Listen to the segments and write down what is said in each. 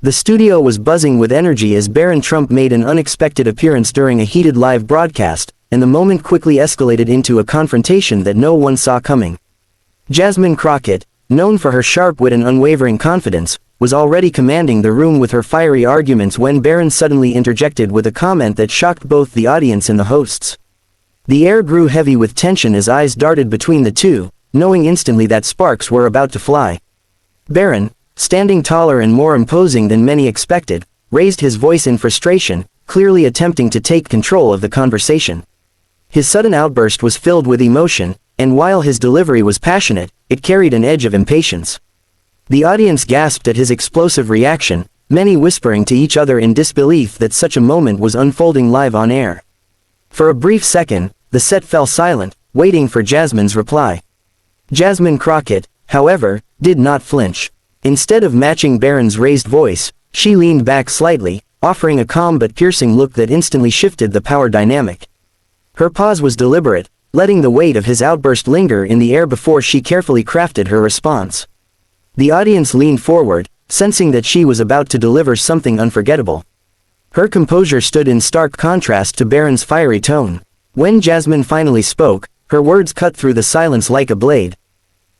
The studio was buzzing with energy as Barron Trump made an unexpected appearance during a heated live broadcast, and the moment quickly escalated into a confrontation that no one saw coming. Jasmine Crockett, known for her sharp wit and unwavering confidence, was already commanding the room with her fiery arguments when Barron suddenly interjected with a comment that shocked both the audience and the hosts. The air grew heavy with tension as eyes darted between the two, knowing instantly that sparks were about to fly. Barron, standing taller and more imposing than many expected, raised his voice in frustration, clearly attempting to take control of the conversation. His sudden outburst was filled with emotion, and while his delivery was passionate, it carried an edge of impatience. The audience gasped at his explosive reaction, many whispering to each other in disbelief that such a moment was unfolding live on air. For a brief second, the set fell silent, waiting for Jasmine's reply. Jasmine Crockett, however, did not flinch. Instead of matching Barron's raised voice, she leaned back slightly, offering a calm but piercing look that instantly shifted the power dynamic. Her pause was deliberate, letting the weight of his outburst linger in the air before she carefully crafted her response. The audience leaned forward, sensing that she was about to deliver something unforgettable. Her composure stood in stark contrast to Barron's fiery tone. When Jasmine finally spoke, her words cut through the silence like a blade.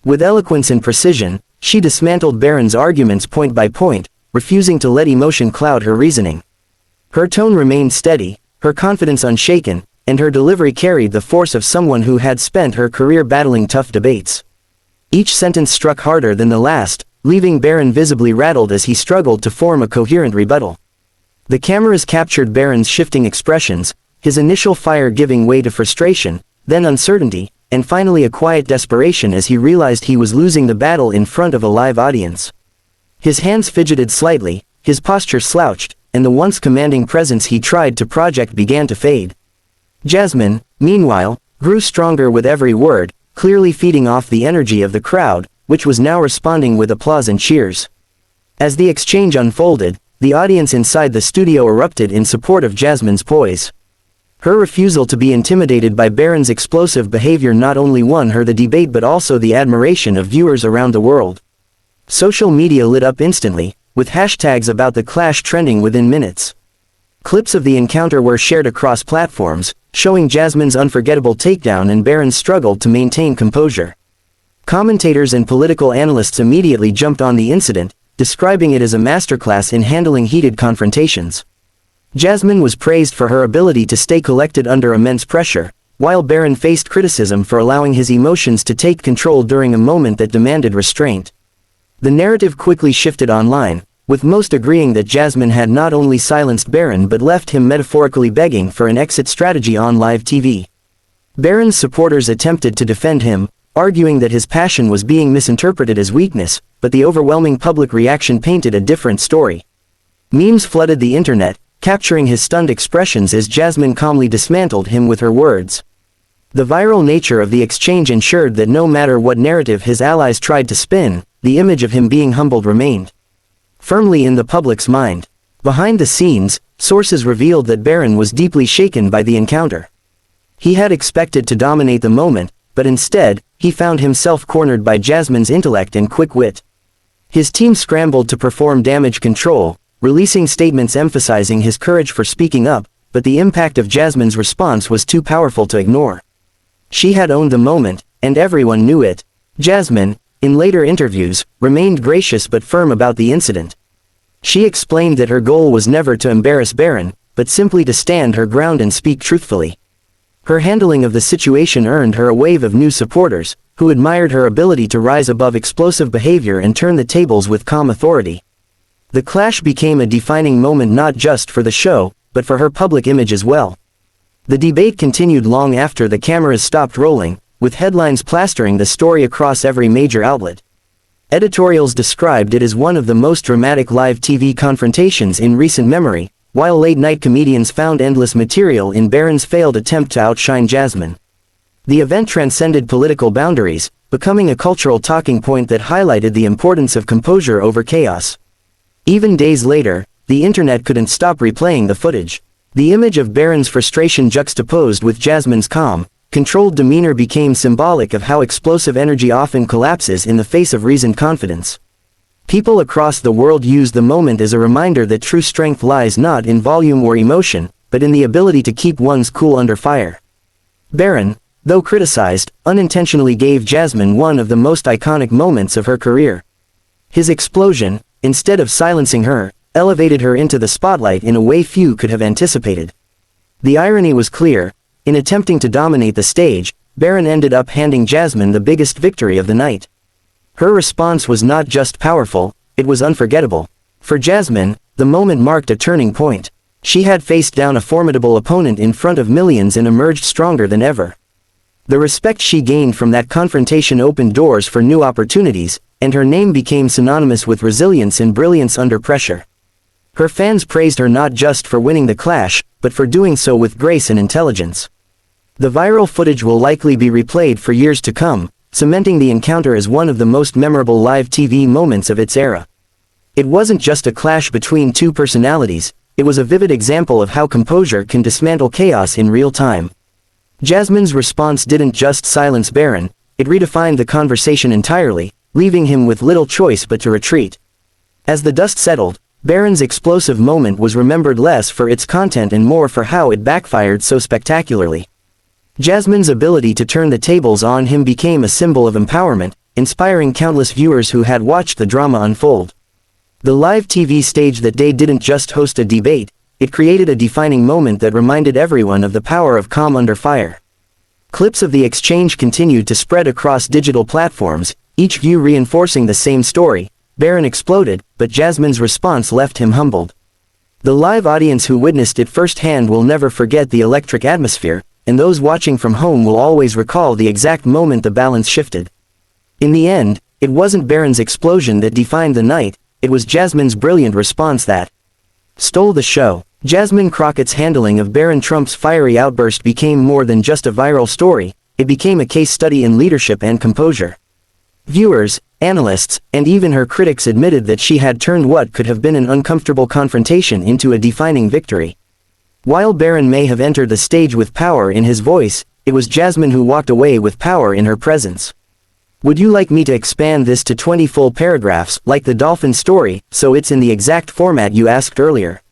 With eloquence and precision, she dismantled Barron's arguments point by point, refusing to let emotion cloud her reasoning. Her tone remained steady, her confidence unshaken, and her delivery carried the force of someone who had spent her career battling tough debates. Each sentence struck harder than the last, leaving Barron visibly rattled as he struggled to form a coherent rebuttal. The cameras captured Barron's shifting expressions, his initial fire giving way to frustration, then uncertainty, and finally a quiet desperation as he realized he was losing the battle in front of a live audience. His hands fidgeted slightly, his posture slouched, and the once commanding presence he tried to project began to fade. Jasmine, meanwhile, grew stronger with every word, clearly feeding off the energy of the crowd, which was now responding with applause and cheers. As the exchange unfolded, the audience inside the studio erupted in support of Jasmine's poise. Her refusal to be intimidated by Barron's explosive behavior not only won her the debate but also the admiration of viewers around the world. Social media lit up instantly, with hashtags about the clash trending within minutes. Clips of the encounter were shared across platforms, showing Jasmine's unforgettable takedown and Barron's struggle to maintain composure. Commentators and political analysts immediately jumped on the incident, describing it as a masterclass in handling heated confrontations. Jasmine was praised for her ability to stay collected under immense pressure, while Barron faced criticism for allowing his emotions to take control during a moment that demanded restraint. The narrative quickly shifted online, with most agreeing that Jasmine had not only silenced Barron but left him metaphorically begging for an exit strategy on live TV. Barron's supporters attempted to defend him, arguing that his passion was being misinterpreted as weakness, but the overwhelming public reaction painted a different story. Memes flooded the internet, capturing his stunned expressions as Jasmine calmly dismantled him with her words. The viral nature of the exchange ensured that no matter what narrative his allies tried to spin, the image of him being humbled remained firmly in the public's mind. Behind the scenes, sources revealed that Barron was deeply shaken by the encounter. He had expected to dominate the moment, but instead, he found himself cornered by Jasmine's intellect and quick wit. His team scrambled to perform damage control, releasing statements emphasizing his courage for speaking up, but the impact of Jasmine's response was too powerful to ignore. She had owned the moment, and everyone knew it. Jasmine, in later interviews, remained gracious but firm about the incident. She explained that her goal was never to embarrass Barron, but simply to stand her ground and speak truthfully. Her handling of the situation earned her a wave of new supporters, who admired her ability to rise above explosive behavior and turn the tables with calm authority. The clash became a defining moment not just for the show, but for her public image as well. The debate continued long after the cameras stopped rolling, with headlines plastering the story across every major outlet. Editorials described it as one of the most dramatic live TV confrontations in recent memory, while late-night comedians found endless material in Barron's failed attempt to outshine Jasmine. The event transcended political boundaries, becoming a cultural talking point that highlighted the importance of composure over chaos. Even days later, the internet couldn't stop replaying the footage. The image of Barron's frustration juxtaposed with Jasmine's calm, controlled demeanor became symbolic of how explosive energy often collapses in the face of reasoned confidence. People across the world used the moment as a reminder that true strength lies not in volume or emotion, but in the ability to keep one's cool under fire. Barron, though criticized, unintentionally gave Jasmine one of the most iconic moments of her career. His explosion, instead of silencing her, elevated her into the spotlight in a way few could have anticipated. The irony was clear. In attempting to dominate the stage, Barron ended up handing Jasmine the biggest victory of the night. Her response was not just powerful, it was unforgettable. For Jasmine, the moment marked a turning point. She had faced down a formidable opponent in front of millions and emerged stronger than ever. The respect she gained from that confrontation opened doors for new opportunities, and her name became synonymous with resilience and brilliance under pressure. Her fans praised her not just for winning the clash, but for doing so with grace and intelligence. The viral footage will likely be replayed for years to come, cementing the encounter as one of the most memorable live TV moments of its era. It wasn't just a clash between two personalities, it was a vivid example of how composure can dismantle chaos in real time. Jasmine's response didn't just silence Barron, it redefined the conversation entirely, leaving him with little choice but to retreat. As the dust settled, Barron's explosive moment was remembered less for its content and more for how it backfired so spectacularly. Jasmine's ability to turn the tables on him became a symbol of empowerment, inspiring countless viewers who had watched the drama unfold. The live TV stage that day didn't just host a debate, it created a defining moment that reminded everyone of the power of calm under fire. Clips of the exchange continued to spread across digital platforms, each view reinforcing the same story. Barron exploded, but Jasmine's response left him humbled. The live audience who witnessed it firsthand will never forget the electric atmosphere, and those watching from home will always recall the exact moment the balance shifted. In the end, it wasn't Barron's explosion that defined the night, it was Jasmine's brilliant response that stole the show. Jasmine Crockett's handling of Barron Trump's fiery outburst became more than just a viral story, it became a case study in leadership and composure. Viewers, analysts, and even her critics admitted that she had turned what could have been an uncomfortable confrontation into a defining victory. While Barron may have entered the stage with power in his voice, it was Jasmine who walked away with power in her presence. Would you like me to expand this to 20 full paragraphs, like the dolphin story, so it's in the exact format you asked earlier?